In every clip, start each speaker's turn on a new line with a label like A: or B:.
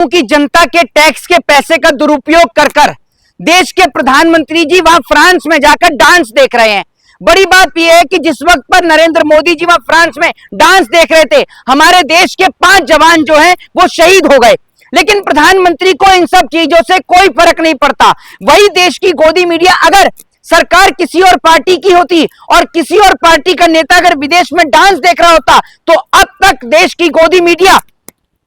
A: की जनता के टैक्स के पैसे का दुरुपयोग कर कर देश के प्रधानमंत्री जी वहां फ्रांस में जाकर डांस देख रहे हैं। बड़ी बात यह है कि जिस वक्त पर नरेंद्र मोदी जी वहां फ्रांस में डांस देख रहे थे, हमारे देश के 5 जवान जो हैं वो शहीद हो गए, लेकिन प्रधानमंत्री को इन सब चीजों से कोई फर्क नहीं पड़ता। वही देश की गोदी मीडिया अगर सरकार किसी और पार्टी की होती और किसी और पार्टी का नेता अगर विदेश में डांस देख रहा होता तो अब तक देश की गोदी मीडिया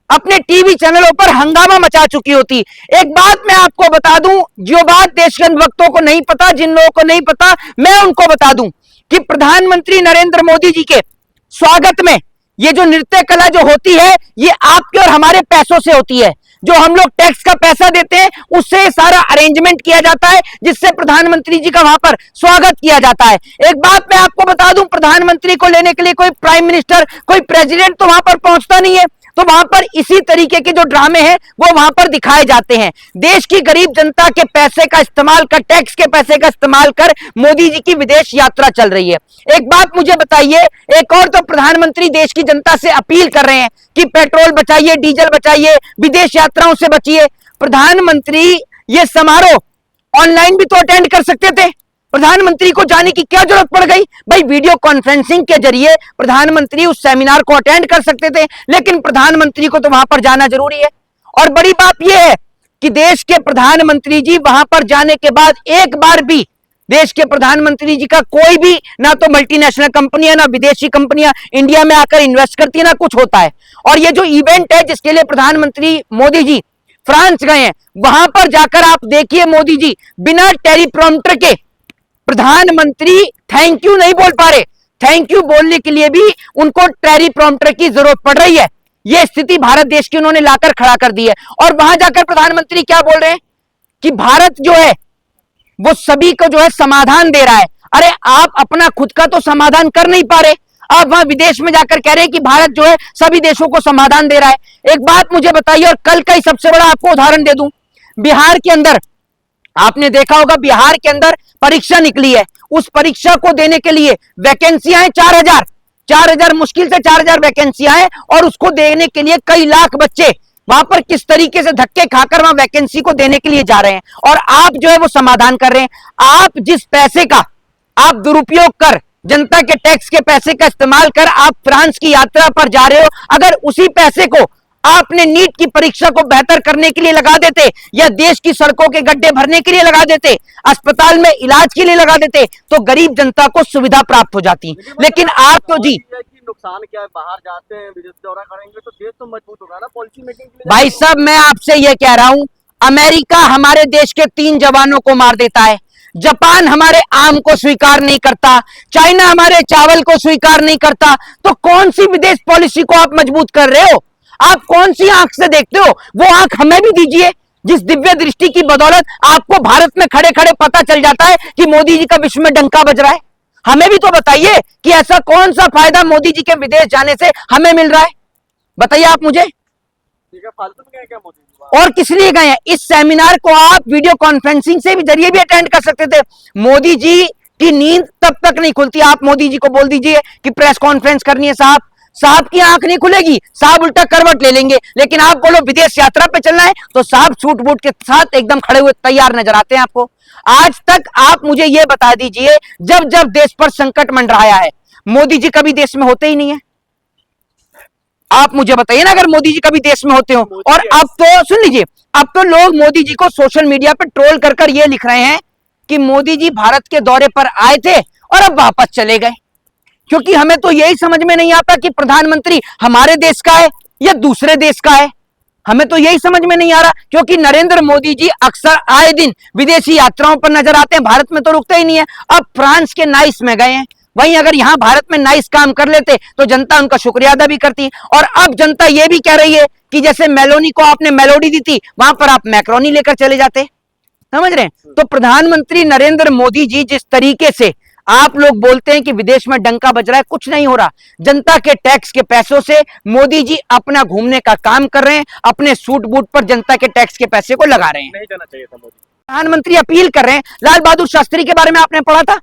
A: अपने टीवी चैनलों पर हंगामा मचा चुकी होती। एक बात मैं आपको बता दूं, जो बात देश के वक्तों को नहीं पता, जिन लोगों को नहीं पता, मैं उनको बता दूं कि प्रधानमंत्री नरेंद्र मोदी जी के स्वागत में ये जो नृत्य कला जो होती है, ये आपके और हमारे पैसों से होती है। जो हम लोग टैक्स का पैसा देते हैं उससे सारा अरेंजमेंट किया जाता है, जिससे प्रधानमंत्री जी का वहां पर स्वागत किया जाता है। एक बात मैं आपको बता दूं, प्रधानमंत्री को लेने के लिए कोई प्राइम मिनिस्टर, कोई प्रेसिडेंट तो वहां पर पहुंचता नहीं है, तो वहां पर इसी तरीके के जो ड्रामे हैं वो वहां पर दिखाए जाते हैं। देश की गरीब जनता के पैसे का इस्तेमाल कर, टैक्स के पैसे का इस्तेमाल कर मोदी जी की विदेश यात्रा चल रही है। एक बात मुझे बताइए, एक और तो प्रधानमंत्री देश की जनता से अपील कर रहे हैं कि पेट्रोल बचाइए, डीजल बचाइए, विदेश यात्राओं से बचिए। प्रधानमंत्री ये समारोह ऑनलाइन भी तो अटेंड कर सकते थे, प्रधानमंत्री को जाने की क्या जरूरत पड़ गई? भाई वीडियो कॉन्फ्रेंसिंग के जरिए प्रधानमंत्री उस सेमिनार को अटेंड कर सकते थे, लेकिन प्रधानमंत्री को तो वहां पर जाना जरूरी है। और बड़ी बात यह है कि देश के प्रधानमंत्री जी वहां पर जाने के बाद एक बार भी देश के प्रधानमंत्री जी का कोई भी, ना तो मल्टीनेशनल कंपनियां ना विदेशी कंपनियां इंडिया में आकर इन्वेस्ट करती है, ना कुछ होता है। और ये जो इवेंट है जिसके लिए प्रधानमंत्री मोदी जी फ्रांस गए हैं, वहां पर जाकर आप देखिए मोदी जी बिना टेलीप्रॉम्प्टर के प्रधानमंत्री थैंक यू नहीं बोल पा रहे। थैंक यू बोलने के लिए भी उनको टेलीप्रॉम्प्टर की जरूरत पड़ रही है। यह स्थिति भारत देश की उन्होंने लाकर खड़ा कर दी है। और वहां जाकर प्रधानमंत्री क्या बोल रहे हैं कि भारत जो है वो सभी को जो है समाधान दे रहा है। अरे आप अपना खुद का तो समाधान कर नहीं पा रहे, आप वहां विदेश में जाकर कह रहे हैं कि भारत जो है सभी देशों को समाधान दे रहा है। एक बात मुझे बताइए, और कल का ही सबसे बड़ा आपको उदाहरण दे दूं, बिहार के अंदर आपने देखा होगा, बिहार के अंदर परीक्षा निकली है। उस परीक्षा को देने के लिए वैकेंसियां हैं 4000 मुश्किल से 4000 वैकेंसियां हैं, और उसको देने के लिए कई लाख बच्चे वहां पर किस तरीके से धक्के खाकर वहां वैकेंसी को देने के लिए जा रहे हैं, और आप जो है वो समाधान कर रहे हैं। आप जिस पैसे का आप दुरुपयोग कर, जनता के टैक्स के पैसे का इस्तेमाल कर आप फ्रांस की यात्रा पर जा रहे हो, अगर उसी पैसे को आपने नीट की परीक्षा को बेहतर करने के लिए लगा देते, या देश की सड़कों के गड्ढे भरने के लिए लगा देते, अस्पताल में इलाज के लिए लगा देते, तो गरीब जनता को सुविधा प्राप्त हो जाती। लेकिन आप तो जी
B: नुकसान क्या है, बाहर जाते हैं, विदेश दौरा करेंगे तो देश तो मजबूत होगा ना पॉलिसी मेकिंग के लिए।
A: भाई साहब मैं आपसे यह कह रहा हूं, अमेरिका हमारे देश के 3 जवानों को मार देता है, जापान हमारे आम को स्वीकार नहीं करता, चाइना हमारे चावल को स्वीकार नहीं करता, तो कौन सी विदेश पॉलिसी को आप मजबूत कर रहे हो? आप कौन सी आंख से देखते हो? वो आंख हमें भी दीजिए, जिस दिव्य दृष्टि की बदौलत आपको भारत में खड़े खड़े पता चल जाता है कि मोदी जी का विश्व में डंका बज रहा है। हमें भी तो बताइए कि ऐसा कौन सा फायदा मोदी जी के विदेश जाने से हमें मिल रहा है, बताइए आप मुझे।
B: फालतू में गए क्या मोदी जी?
A: और किस लिए गए हैं? इस सेमिनार को आप वीडियो कॉन्फ्रेंसिंग से भी जरिए भी अटेंड कर सकते थे। मोदी जी की नींद तब तक नहीं खुलती, आप मोदी जी को बोल दीजिए कि प्रेस कॉन्फ्रेंस करनी है, साहब की आंख नहीं खुलेगी, साहब उल्टा करवट ले लेंगे। लेकिन आप बोलो विदेश यात्रा पे चलना है तो साहब सूट बूट के साथ एकदम खड़े हुए तैयार नजर आते हैं आपको। आज तक आप मुझे यह बता दीजिए, जब जब देश पर संकट मंडराया है, मोदी जी कभी देश में होते ही नहीं है। आप मुझे बताइए ना, अगर मोदी जी कभी देश में होते हो। और अब तो सुन लीजिए, अब तो लोग मोदी जी को सोशल मीडिया पर ट्रोल कर कर ये लिख रहे हैं कि मोदी जी भारत के दौरे पर आए थे और अब वापस चले गए। क्योंकि हमें तो यही समझ में नहीं आता कि प्रधानमंत्री हमारे देश का है या दूसरे देश का है, हमें तो यही समझ में नहीं आ रहा। क्योंकि नरेंद्र मोदी जी अक्सर आए दिन विदेशी यात्राओं पर नजर आते हैं, भारत में तो रुकते ही नहीं है। अब फ्रांस के नाइस में गए हैं, वहीं अगर यहां भारत में नाइस काम कर लेते तो जनता उनका शुक्रिया अदा भी करती। और अब जनता यह भी कह रही है कि जैसे मेलोनी को आपने मेलोडी दी थी, वहां पर आप मैक्रोनी लेकर चले जाते, समझ रहे हैं। तो प्रधानमंत्री नरेंद्र मोदी जी जिस तरीके से आप लोग बोलते हैं कि विदेश में डंका बज रहा है, कुछ नहीं हो रहा। जनता के टैक्स के पैसों से मोदी जी अपना घूमने का काम कर रहे हैं, अपने सूट बूट पर जनता के टैक्स के पैसे को लगा रहे हैं।
B: नहीं जाना चाहिए था मोदी।
A: प्रधानमंत्री अपील कर रहे हैं। लाल बहादुर शास्त्री के बारे में आपने पढ़ा था,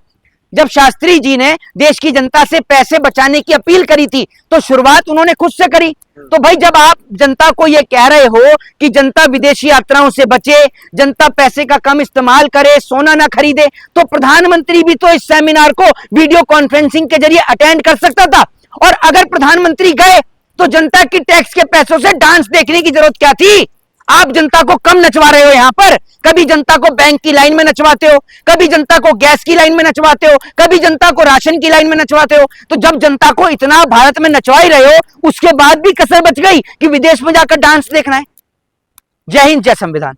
A: जब शास्त्री जी ने देश की जनता से पैसे बचाने की अपील करी थी तो शुरुआत उन्होंने खुद से करी। तो भाई जब आप जनता को ये कह रहे हो कि जनता विदेशी यात्राओं से बचे, जनता पैसे का कम इस्तेमाल करे, सोना ना खरीदे, तो प्रधानमंत्री भी तो इस सेमिनार को वीडियो कॉन्फ्रेंसिंग के जरिए अटेंड कर सकता था। और अगर प्रधानमंत्री गए तो जनता की टैक्स के पैसों से डांस देखने की जरूरत क्या थी? आप जनता को कम नचवा रहे हो यहां पर। कभी जनता को बैंक की लाइन में नचवाते हो, कभी जनता को गैस की लाइन में नचवाते हो, कभी जनता को राशन की लाइन में नचवाते हो। तो जब जनता को इतना भारत में नचवा ही रहे हो, उसके बाद भी कसर बच गई कि विदेश में जाकर डांस देखना है। जय हिंद, जय संविधान।